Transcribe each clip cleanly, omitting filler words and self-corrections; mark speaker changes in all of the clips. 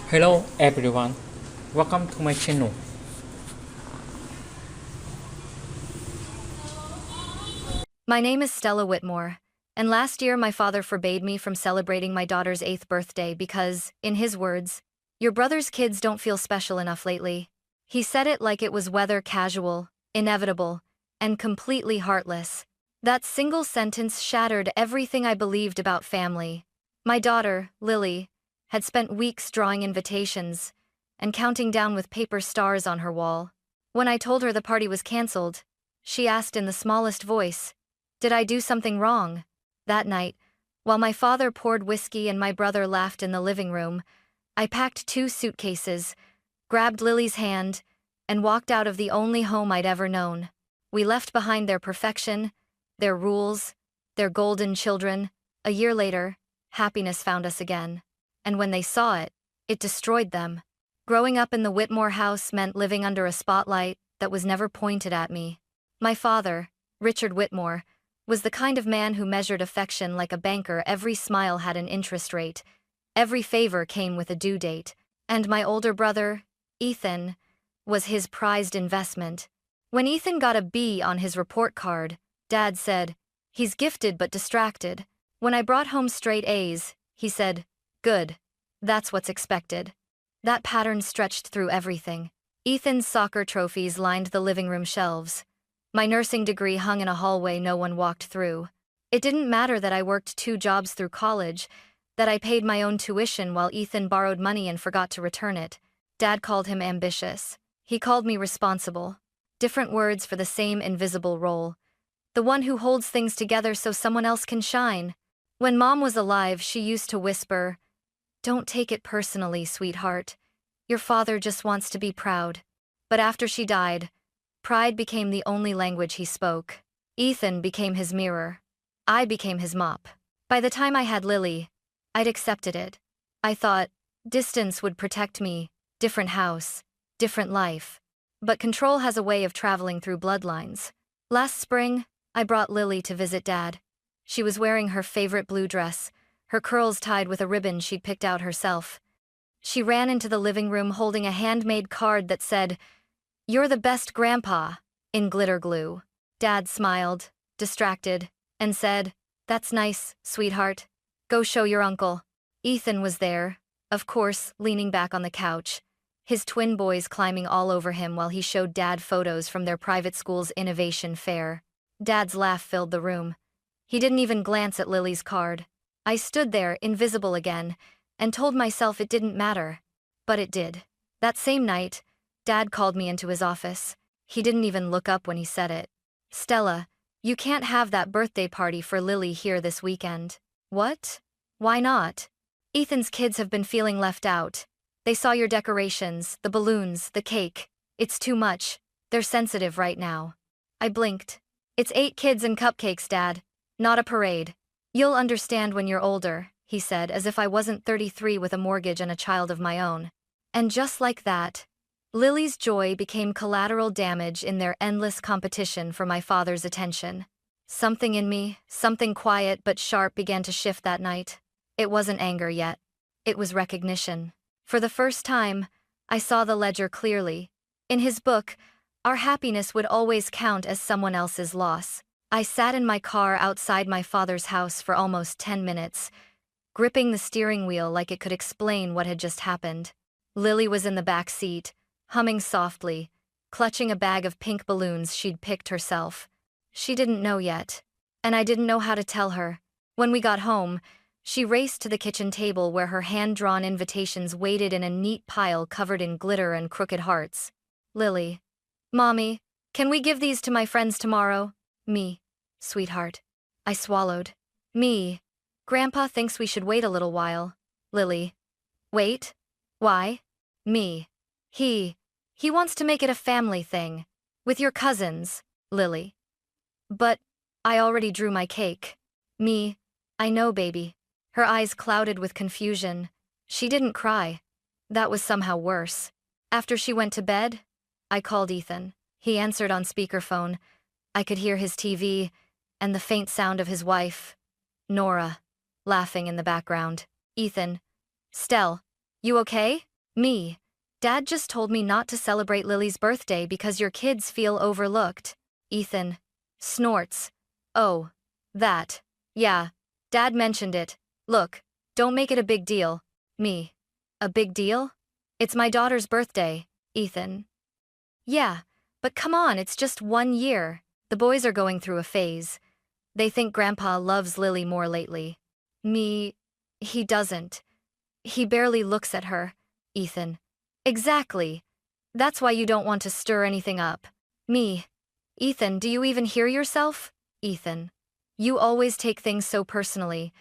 Speaker 1: Hello everyone, welcome to my channel.
Speaker 2: My name is Stella Whitmore, and last year my father forbade me from celebrating my daughter's 8th birthday because, in his words, your brother's kids don't feel special enough lately. He said it like it was weather casual, inevitable, and completely heartless. That single sentence shattered everything I believed about family. My daughter, Lily, had spent weeks drawing invitations and counting down with paper stars on her wall. When I told her the party was canceled, she asked in the smallest voice, "Did I do something wrong?" That night, while my father poured whiskey and my brother laughed in the living room, I packed 2 suitcases, grabbed Lily's hand, and walked out of the only home I'd ever known. We left behind their perfection, their rules, their golden children. A year later, happiness found us again. And when they saw it, it destroyed them. Growing up in the Whitmore house meant living under a spotlight that was never pointed at me. My father, Richard Whitmore, was the kind of man who measured affection like a banker. Every smile had an interest rate. Every favor came with a due date. And my older brother, Ethan, was his prized investment. When Ethan got a B on his report card, Dad said, "He's gifted but distracted." When I brought home straight A's, he said, "Good. That's what's expected." That pattern stretched through everything. Ethan's soccer trophies lined the living room shelves. My nursing degree hung in a hallway no one walked through. It didn't matter that I worked 2 jobs through college, that I paid my own tuition while Ethan borrowed money and forgot to return it. Dad called him ambitious. He called me responsible. Different words for the same invisible role. The one who holds things together so someone else can shine. When Mom was alive, she used to whisper, "Don't take it personally, sweetheart. Your father just wants to be proud." But after she died, pride became the only language he spoke. Ethan became his mirror. I became his mop. By the time I had Lily, I'd accepted it. I thought, distance would protect me, different house, different life. But control has a way of traveling through bloodlines. Last spring, I brought Lily to visit Dad. She was wearing her favorite blue dress, her curls tied with a ribbon she'd picked out herself. She ran into the living room holding a handmade card that said, "You're the best grandpa," in glitter glue. Dad smiled, distracted, and said, "That's nice, sweetheart. Go show your uncle." Ethan was there, of course, leaning back on the couch, his twin boys climbing all over him while he showed Dad photos from their private school's innovation fair. Dad's laugh filled the room. He didn't even glance at Lily's card. I stood there, invisible again, and told myself it didn't matter. But it did. That same night, Dad called me into his office. He didn't even look up when he said it. "Stella, you can't have that birthday party for Lily here this weekend." "What? Why not?" "Ethan's kids have been feeling left out. They saw your decorations, the balloons, the cake. It's too much. They're sensitive right now." I blinked. "It's 8 kids and cupcakes, Dad. Not a parade." "You'll understand when you're older," he said, as if I wasn't 33 with a mortgage and a child of my own. And just like that, Lily's joy became collateral damage in their endless competition for my father's attention. Something in me, something quiet but sharp, began to shift that night. It wasn't anger yet. It was recognition. For the first time, I saw the ledger clearly. In his book, our happiness would always count as someone else's loss. I sat in my car outside my father's house for almost 10 minutes, gripping the steering wheel like it could explain what had just happened. Lily was in the back seat, humming softly, clutching a bag of pink balloons she'd picked herself. She didn't know yet, and I didn't know how to tell her. When we got home, she raced to the kitchen table where her hand-drawn invitations waited in a neat pile covered in glitter and crooked hearts. "Lily. Mommy, can we give these to my friends tomorrow?" "Me, sweetheart." I swallowed. "Me. Grandpa thinks we should wait a little while." "Lily. Wait? Why?" "Me. He wants to make it a family thing. With your cousins." "Lily. But I already drew my cake." "Me. I know, baby." Her eyes clouded with confusion. She didn't cry. That was somehow worse. After she went to bed, I called Ethan. He answered on speakerphone. I could hear his TV and the faint sound of his wife, Nora, laughing in the background. "Ethan. Stell. You okay?" Me. Dad just told me not to celebrate Lily's birthday because your kids feel overlooked. Ethan snorts. Oh, that. Yeah. Dad mentioned it. Look, don't make it a big deal. Me. A big deal? It's my daughter's birthday. Ethan. Yeah, but come on, it's just 1 year. The boys are going through a phase. They think Grandpa loves Lily more lately. Me. He doesn't. He barely looks at her. Ethan. Exactly. That's why you don't want to stir anything up. Me. Ethan, do you even hear yourself? Ethan. You always take things so personally.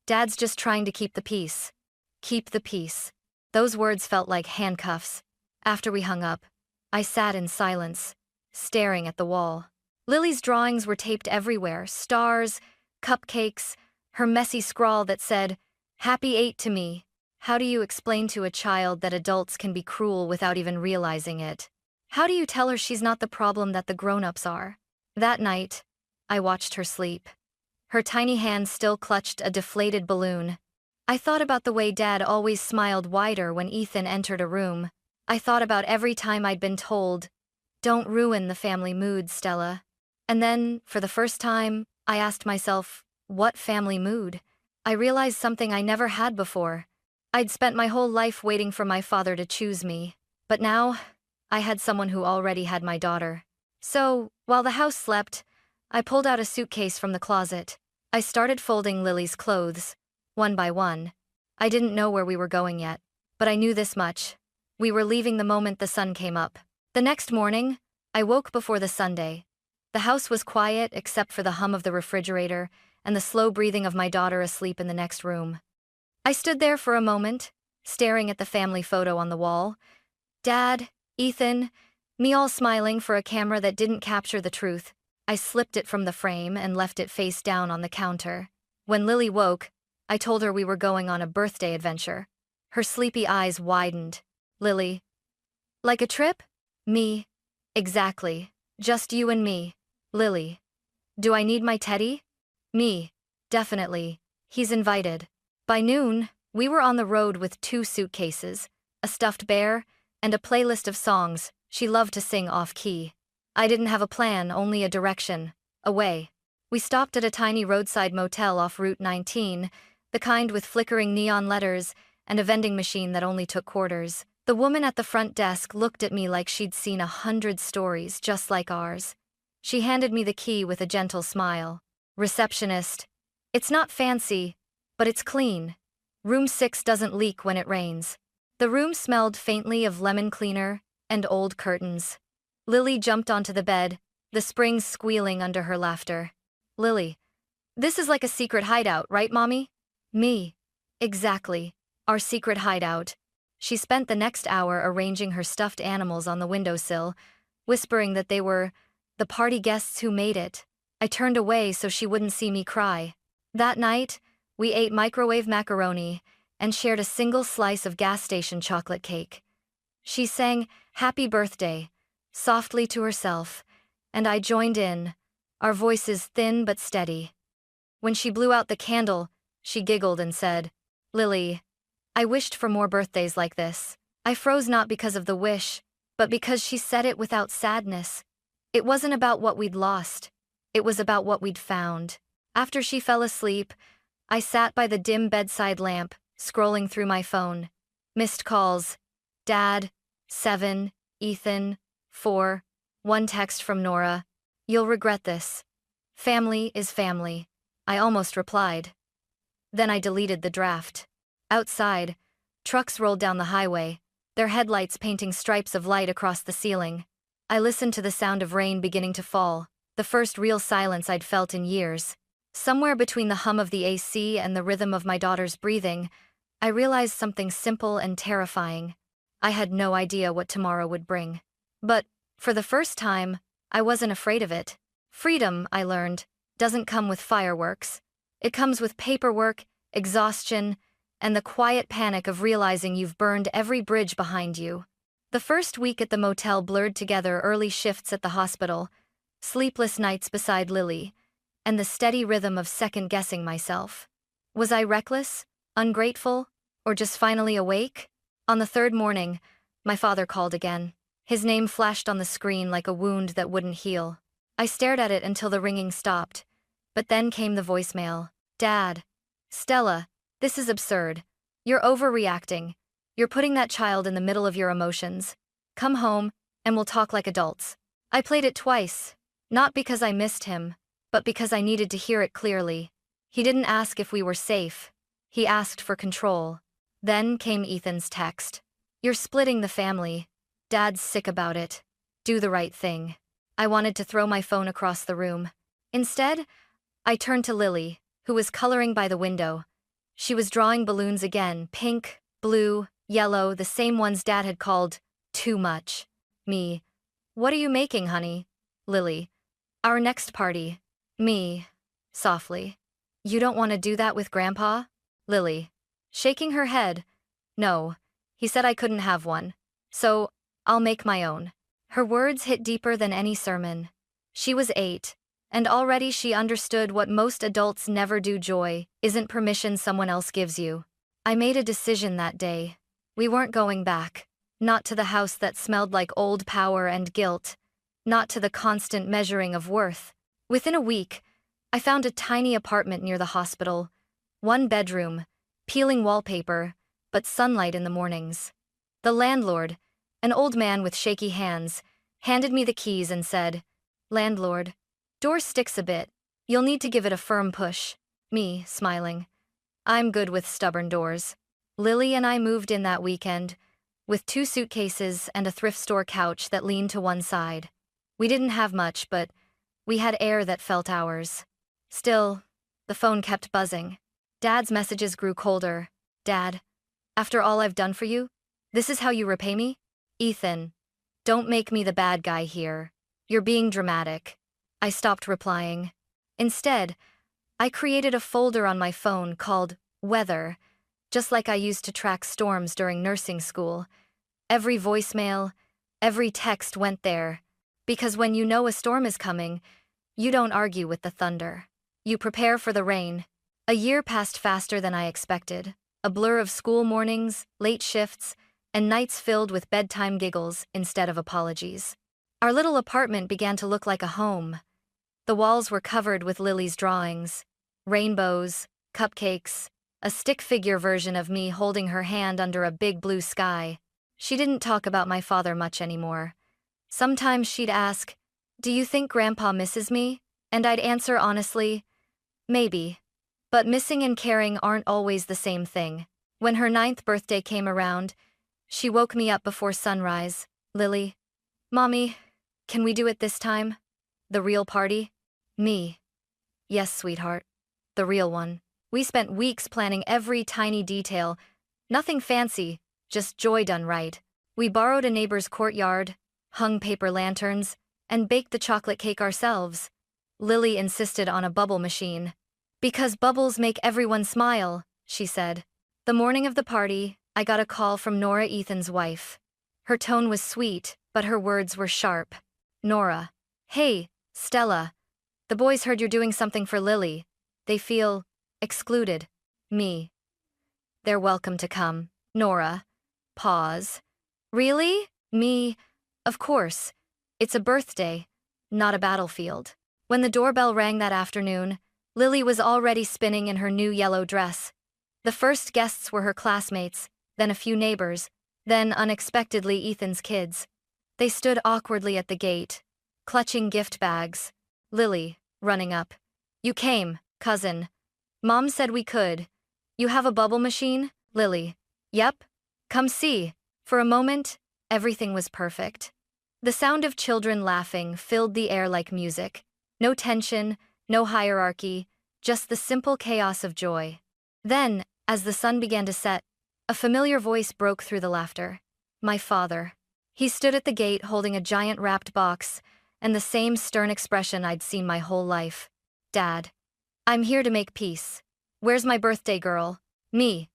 Speaker 2: Dad's just trying to keep the peace. Keep the peace. Those words felt like handcuffs. After we hung up, I sat in silence, staring at the wall. Lily's drawings were taped everywhere, stars, cupcakes, her messy scrawl that said, "Happy 8 to me." How do you explain to a child that adults can be cruel without even realizing it? How do you tell her she's not the problem that the grown-ups are? That night, I watched her sleep. Her tiny hand still clutched a deflated balloon. I thought about the way Dad always smiled wider when Ethan entered a room. I thought about every time I'd been told, "Don't ruin the family mood, Stella." And then, for the first time, I asked myself, what family mood? I realized something I never had before. I'd spent my whole life waiting for my father to choose me, but now, I had someone who already had my daughter. So, while the house slept, I pulled out a suitcase from the closet. I started folding Lily's clothes, one by one. I didn't know where we were going yet, but I knew this much. We were leaving the moment the sun came up. The next morning, I woke before the Sunday. The house was quiet except for the hum of the refrigerator and the slow breathing of my daughter asleep in the next room. I stood there for a moment, staring at the family photo on the wall. Dad, Ethan, me all smiling for a camera that didn't capture the truth. I slipped it from the frame and left it face down on the counter. When Lily woke, I told her we were going on a birthday adventure. Her sleepy eyes widened. Lily. Like a trip? Me. Exactly. Just you and me. Lily. Do I need my teddy? Me. Definitely. He's invited. By noon, we were on the road with 2 suitcases, a stuffed bear, and a playlist of songs she loved to sing off-key. I didn't have a plan, only a direction. Away. We stopped at a tiny roadside motel off Route 19, the kind with flickering neon letters and a vending machine that only took quarters. The woman at the front desk looked at me like she'd seen 100 stories just like ours. She handed me the key with a gentle smile. Receptionist. It's not fancy, but it's clean. Room 6 doesn't leak when it rains. The room smelled faintly of lemon cleaner and old curtains. Lily jumped onto the bed, the springs squealing under her laughter. Lily. This is like a secret hideout, right, Mommy? Me. Exactly. Our secret hideout. She spent the next hour arranging her stuffed animals on the windowsill, whispering that they were the party guests who made it. I turned away so she wouldn't see me cry. That night, we ate microwave macaroni and shared a single slice of gas station chocolate cake. She sang "Happy Birthday" softly to herself, and I joined in, our voices thin but steady. When she blew out the candle, she giggled and said, "Lily, I wished for more birthdays like this." I froze not because of the wish, but because she said it without sadness. It wasn't about what we'd lost. It was about what we'd found. After she fell asleep, I sat by the dim bedside lamp, scrolling through my phone. Missed calls. Dad, 7, Ethan, 4, one text from Nora. You'll regret this. Family is family. I almost replied. Then I deleted the draft. Outside, trucks rolled down the highway, their headlights painting stripes of light across the ceiling. I listened to the sound of rain beginning to fall, the first real silence I'd felt in years. Somewhere between the hum of the AC and the rhythm of my daughter's breathing, I realized something simple and terrifying. I had no idea what tomorrow would bring. But, for the first time, I wasn't afraid of it. Freedom, I learned, doesn't come with fireworks. It comes with paperwork, exhaustion, and the quiet panic of realizing you've burned every bridge behind you. The first week at the motel blurred together early shifts at the hospital, sleepless nights beside Lily, and the steady rhythm of second-guessing myself. Was I reckless, ungrateful, or just finally awake? On the third morning, my father called again. His name flashed on the screen like a wound that wouldn't heal. I stared at it until the ringing stopped. But then came the voicemail. Dad. Stella, this is absurd. You're overreacting. You're putting that child in the middle of your emotions. Come home, and we'll talk like adults. I played it twice. Not because I missed him, but because I needed to hear it clearly. He didn't ask if we were safe. He asked for control. Then came Ethan's text. You're splitting the family. Dad's sick about it. Do the right thing. I wanted to throw my phone across the room. Instead, I turned to Lily, who was coloring by the window. She was drawing balloons again, pink, blue, yellow, the same ones Dad had called too much. Me. What are you making, honey? Lily. Our next party. Me. Softly. You don't want to do that with Grandpa? Lily. Shaking her head. No. He said I couldn't have one. So, I'll make my own. Her words hit deeper than any sermon. She was 8, and already she understood what most adults never do. Joy isn't permission someone else gives you. I made a decision that day. We weren't going back. Not to the house that smelled like old power and guilt. Not to the constant measuring of worth. Within a week, I found a tiny apartment near the hospital. 1 bedroom, peeling wallpaper, but sunlight in the mornings. The landlord, an old man with shaky hands, handed me the keys and said, Landlord, door sticks a bit. You'll need to give it a firm push. Me, smiling. I'm good with stubborn doors. Lily and I moved in that weekend, with 2 suitcases and a thrift store couch that leaned to one side. We didn't have much, but we had air that felt ours. Still, the phone kept buzzing. Dad's messages grew colder. Dad, after all I've done for you, this is how you repay me? Ethan, don't make me the bad guy here. You're being dramatic. I stopped replying. Instead, I created a folder on my phone called Weather, just like I used to track storms during nursing school. Every voicemail, every text went there. Because when you know a storm is coming, you don't argue with the thunder. You prepare for the rain. A year passed faster than I expected. A blur of school mornings, late shifts, and nights filled with bedtime giggles instead of apologies. Our little apartment began to look like a home. The walls were covered with Lily's drawings, rainbows, cupcakes, a stick figure version of me holding her hand under a big blue sky. She didn't talk about my father much anymore. Sometimes she'd ask, Do you think Grandpa misses me? And I'd answer honestly, maybe. But missing and caring aren't always the same thing. When her 9th birthday came around, she woke me up before sunrise. Lily. Mommy, can we do it this time? The real party? Me. Yes, sweetheart. The real one. We spent weeks planning every tiny detail. Nothing fancy, just joy done right. We borrowed a neighbor's courtyard, hung paper lanterns, and baked the chocolate cake ourselves. Lily insisted on a bubble machine. Because bubbles make everyone smile, she said. The morning of the party, I got a call from Nora, Ethan's wife. Her tone was sweet, but her words were sharp. Nora. Hey, Stella. The boys heard you're doing something for Lily. They feel excluded. Me. They're welcome to come. Nora. Pause. Really? Me. Of course. It's a birthday, not a battlefield. When the doorbell rang that afternoon, Lily was already spinning in her new yellow dress. The first guests were her classmates, then a few neighbors, then unexpectedly Ethan's kids. They stood awkwardly at the gate, clutching gift bags. Lily, running up. You came, cousin. Mom said we could. You have a bubble machine? Lily. Yep. Come see. For a moment, everything was perfect. The sound of children laughing filled the air like music. No tension, no hierarchy, just the simple chaos of joy. Then, as the sun began to set, a familiar voice broke through the laughter. My father. He stood at the gate holding a giant wrapped box, and the same stern expression I'd seen my whole life. Dad. I'm here to make peace. Where's my birthday girl? Me.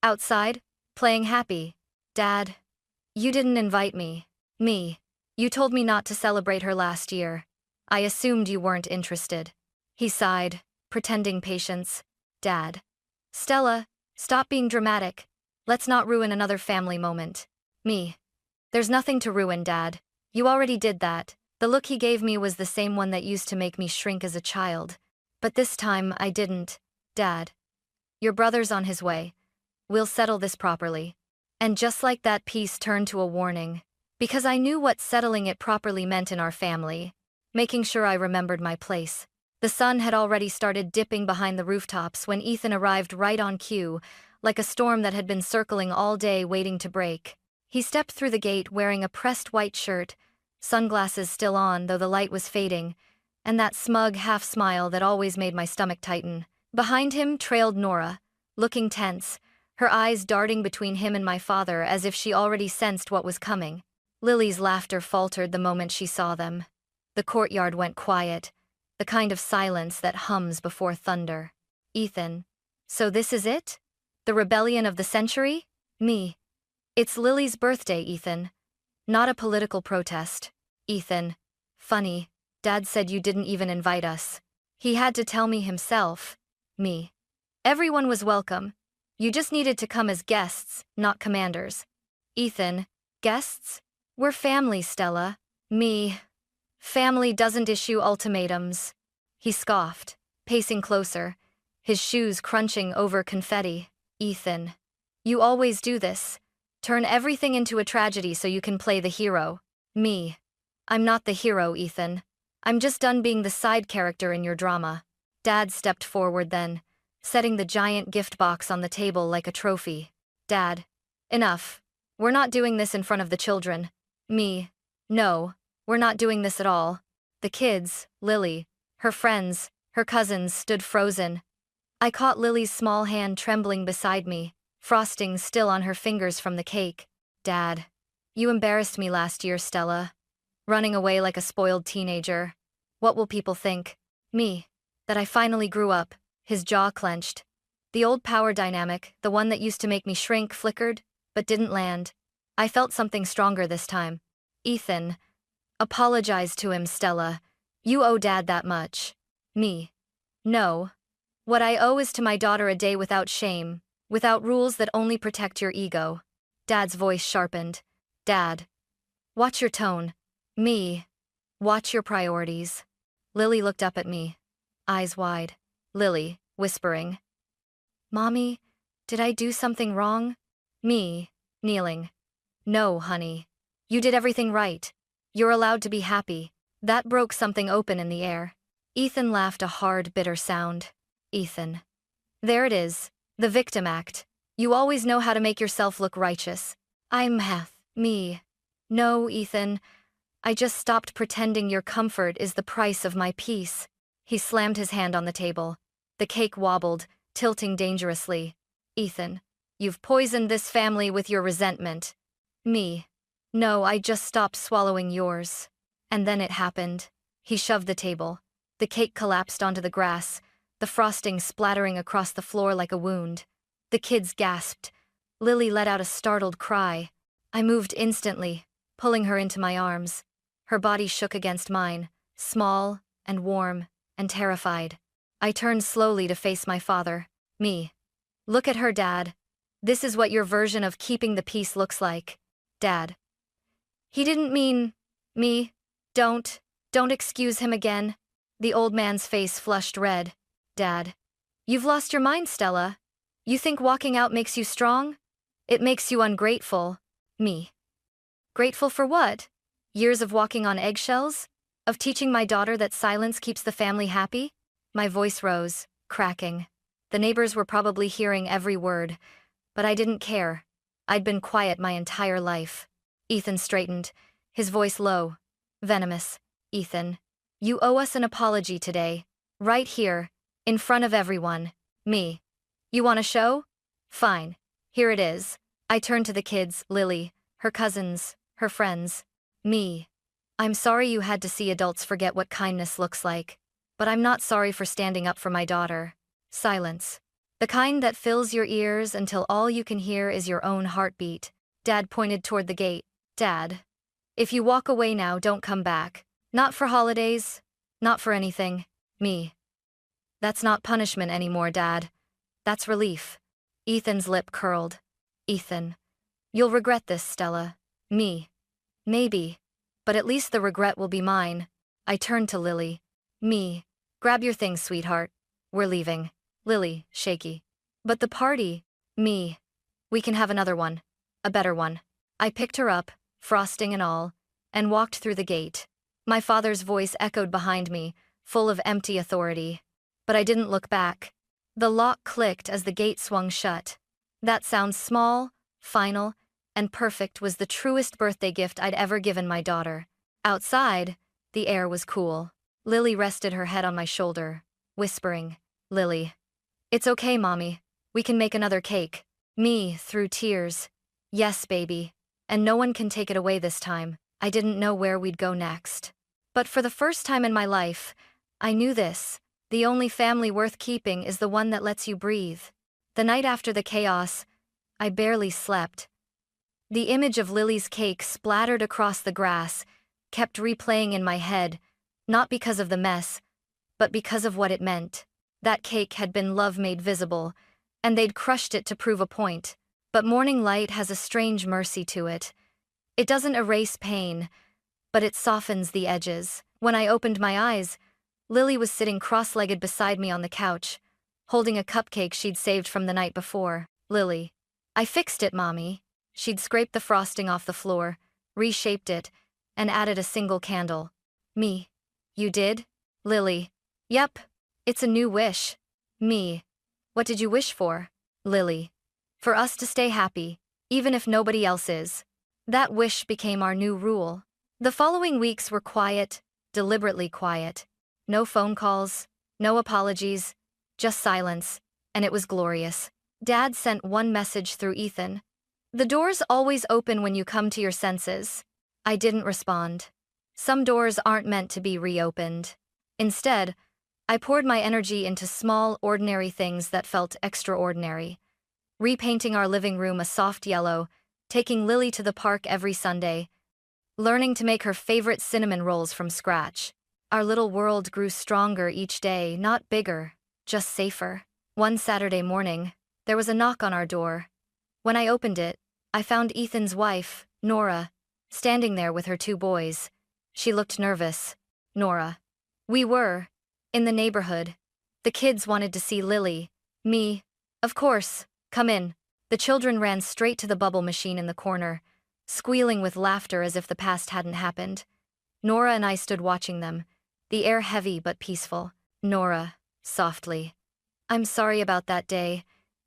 Speaker 2: Outside, playing happy. Dad. You didn't invite me. Me. You told me not to celebrate her last year. I assumed you weren't interested. He sighed, pretending patience. Dad. Stella, stop being dramatic. Let's not ruin another family moment. Me. There's nothing to ruin, Dad. You already did that. The look he gave me was the same one that used to make me shrink as a child. But this time, I didn't. Dad. Your brother's on his way. We'll settle this properly. And just like that, peace turned to a warning. Because I knew what settling it properly meant in our family. Making sure I remembered my place. The sun had already started dipping behind the rooftops when Ethan arrived right on cue, like a storm that had been circling all day waiting to break. He stepped through the gate wearing a pressed white shirt, sunglasses still on though the light was fading, and that smug half-smile that always made my stomach tighten. Behind him trailed Nora, looking tense, her eyes darting between him and my father as if she already sensed what was coming. Lily's laughter faltered the moment she saw them. The courtyard went quiet, the kind of silence that hums before thunder. Ethan. So this is it? The rebellion of the century? Me. It's Lily's birthday, Ethan. Not a political protest. Ethan. Funny, Dad said you didn't even invite us. He had to tell me himself. Me. Everyone was welcome. You just needed to come as guests, not commanders. Ethan. Guests? We're family, Stella. Me. Family doesn't issue ultimatums. He scoffed, pacing closer, his shoes crunching over confetti. Ethan. You always do this. Turn everything into a tragedy so you can play the hero. Me. I'm not the hero, Ethan. I'm just done being the side character in your drama. Dad stepped forward then, setting the giant gift box on the table like a trophy. Dad. Enough. We're not doing this in front of the children. Me. No. We're not doing this at all. The kids, Lily, her friends, her cousins stood frozen. I caught Lily's small hand trembling beside me, frosting still on her fingers from the cake. Dad. You embarrassed me last year, Stella. Running away like a spoiled teenager. What will people think? Me. That I finally grew up. His jaw clenched. The old power dynamic, the one that used to make me shrink, flickered, but didn't land. I felt something stronger this time. Ethan. Apologize to him, Stella. You owe Dad that much. Me. No. What I owe is to my daughter a day without shame, without rules that only protect your ego. Dad's voice sharpened. Dad. Watch your tone. Me. Watch your priorities. Lily looked up at me, eyes wide. Lily, whispering. Mommy, did I do something wrong? Me, kneeling. No, honey. You did everything right. You're allowed to be happy. That broke something open in the air. Ethan laughed a hard, bitter sound. Ethan. There it is. The victim act. You always know how to make yourself look righteous. I'm me. No, Ethan. I just stopped pretending your comfort is the price of my peace. He slammed his hand on the table. The cake wobbled, tilting dangerously. Ethan. You've poisoned this family with your resentment. Me. No, I just stopped swallowing yours. And then it happened. He shoved the table. The cake collapsed onto the grass, the frosting splattering across the floor like a wound. The kids gasped. Lily let out a startled cry. I moved instantly, pulling her into my arms. Her body shook against mine, small and warm and terrified. I turned slowly to face my father. Me. Look at her, Dad. This is what your version of keeping the peace looks like. Dad. He didn't mean me. Don't excuse him again. The old man's face flushed red. Dad. You've lost your mind, Stella. You think walking out makes you strong? It makes you ungrateful. Me. Grateful for what? Years of walking on eggshells? Of teaching my daughter that silence keeps the family happy? My voice rose, cracking. The neighbors were probably hearing every word, but I didn't care. I'd been quiet my entire life. Ethan straightened, his voice low, venomous. Ethan. You owe us an apology today. Right here, in front of everyone. Me. You want a show? Fine. Here it is. I turned to the kids, Lily, her cousins, her friends. Me. I'm sorry you had to see adults forget what kindness looks like. But I'm not sorry for standing up for my daughter. Silence. The kind that fills your ears until all you can hear is your own heartbeat. Dad pointed toward the gate. Dad. If you walk away now, don't come back. Not for holidays. Not for anything. Me. That's not punishment anymore, Dad. That's relief. Ethan's lip curled. Ethan. You'll regret this, Stella. Me. Maybe. But at least the regret will be mine. I turned to Lily. Me. Grab your things, sweetheart. We're leaving. Lily, shaky. But the party. Me. We can have another one. A better one. I picked her up, frosting and all, and walked through the gate. My father's voice echoed behind me, full of empty authority. But I didn't look back. The lock clicked as the gate swung shut. That sound small, final, and perfect was the truest birthday gift I'd ever given my daughter. Outside, the air was cool. Lily rested her head on my shoulder, whispering, Lily. It's okay, Mommy. We can make another cake. Me, through tears. Yes, baby. And no one can take it away this time. I didn't know where we'd go next. But for the first time in my life, I knew this. The only family worth keeping is the one that lets you breathe. The night after the chaos, I barely slept. The image of Lily's cake splattered across the grass kept replaying in my head, not because of the mess, but because of what it meant. That cake had been love made visible, and they'd crushed it to prove a point. But morning light has a strange mercy to it. It doesn't erase pain, but it softens the edges. When I opened my eyes, Lily was sitting cross-legged beside me on the couch, holding a cupcake she'd saved from the night before. Lily. I fixed it, Mommy. She'd scraped the frosting off the floor, reshaped it, and added a single candle. Me. You did? Lily. Yep. It's a new wish. Me. What did you wish for? Lily. For us to stay happy, even if nobody else is. That wish became our new rule. The following weeks were quiet, deliberately quiet. No phone calls, no apologies, just silence, and it was glorious. Dad sent one message through Ethan. The door's always open when you come to your senses. I didn't respond. Some doors aren't meant to be reopened. Instead, I poured my energy into small, ordinary things that felt extraordinary. Repainting our living room a soft yellow, taking Lily to the park every Sunday, learning to make her favorite cinnamon rolls from scratch. Our little world grew stronger each day, not bigger, just safer. One Saturday morning, there was a knock on our door. When I opened it, I found Ethan's wife, Nora, standing there with her two boys. She looked nervous. Nora. We were in the neighborhood. The kids wanted to see Lily. Me. Of course. Come in. The children ran straight to the bubble machine in the corner, squealing with laughter as if the past hadn't happened. Nora and I stood watching them, the air heavy but peaceful. Nora, softly. I'm sorry about that day.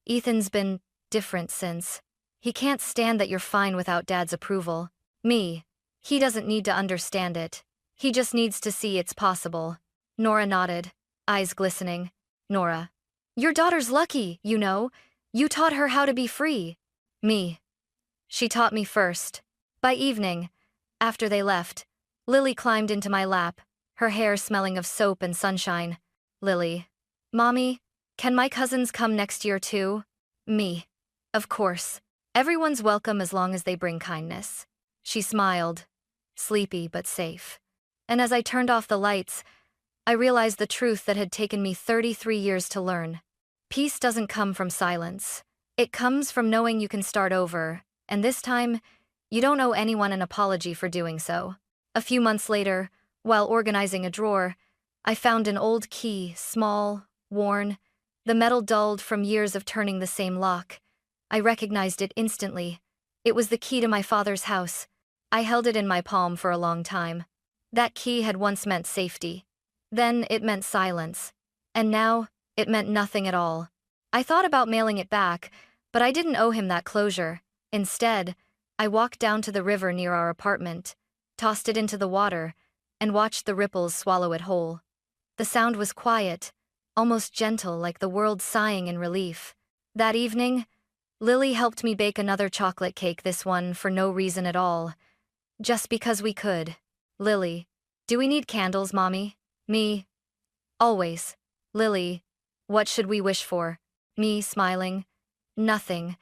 Speaker 2: Ethan's been different since. He can't stand that you're fine without Dad's approval. Me. He doesn't need to understand it. He just needs to see it's possible. Nora nodded, eyes glistening. Nora. Your daughter's lucky, you know. You taught her how to be free. Me. She taught me first. By evening, after they left, Lily climbed into my lap, her hair smelling of soap and sunshine. Lily. Mommy, can my cousins come next year too? Me. Of course. Everyone's welcome as long as they bring kindness. She smiled, sleepy but safe. And as I turned off the lights, I realized the truth that had taken me 33 years to learn. Peace doesn't come from silence. It comes from knowing you can start over, and this time, you don't owe anyone an apology for doing so. A few months later, while organizing a drawer, I found an old key, small, worn, the metal dulled from years of turning the same lock. I recognized it instantly. It was the key to my father's house. I held it in my palm for a long time. That key had once meant safety. Then it meant silence. And now, it meant nothing at all. I thought about mailing it back, but I didn't owe him that closure. Instead, I walked down to the river near our apartment, tossed it into the water, and watched the ripples swallow it whole. The sound was quiet, almost gentle, like the world sighing in relief. That evening, Lily helped me bake another chocolate cake, this one for no reason at all. Just because we could. Lily. Do we need candles, Mommy? Me. Always. Lily. What should we wish for? Me, smiling. Nothing.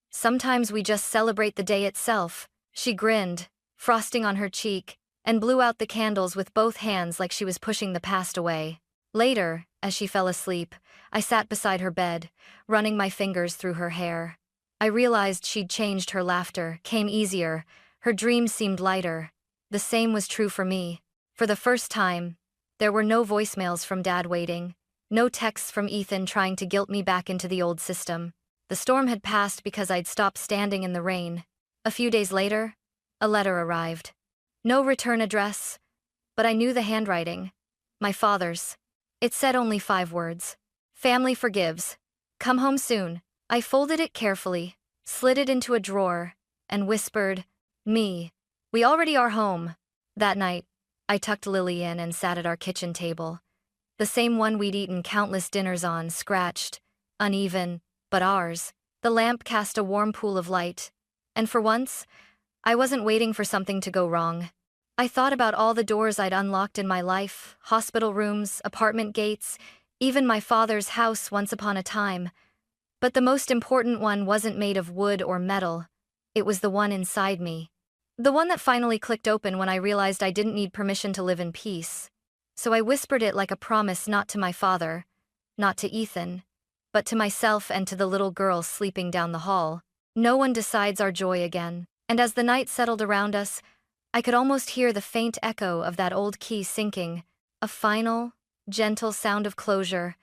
Speaker 2: Sometimes we just celebrate the day itself. She grinned, frosting on her cheek, and blew out the candles with both hands like she was pushing the past away. Later, as she fell asleep, I sat beside her bed, running my fingers through her hair. I realized she'd changed. Her laughter came easier, her dreams seemed lighter. The same was true for me. For the first time, there were no voicemails from Dad waiting, no texts from Ethan trying to guilt me back into the old system. The storm had passed because I'd stopped standing in the rain. A few days later, a letter arrived. No return address, but I knew the handwriting. My father's. It said only 5 words. Family forgives. Come home soon. I folded it carefully, slid it into a drawer, and whispered, "Me. We already are home." That night, I tucked Lily in and sat at our kitchen table. The same one we'd eaten countless dinners on, scratched, uneven, but ours. The lamp cast a warm pool of light. And for once, I wasn't waiting for something to go wrong. I thought about all the doors I'd unlocked in my life, hospital rooms, apartment gates, even my father's house once upon a time. But the most important one wasn't made of wood or metal. It was the one inside me. The one that finally clicked open when I realized I didn't need permission to live in peace. So I whispered it like a promise, not to my father, not to Ethan, but to myself and to the little girl sleeping down the hall. No one decides our joy again. And as the night settled around us, I could almost hear the faint echo of that old key sinking, a final, gentle sound of closure.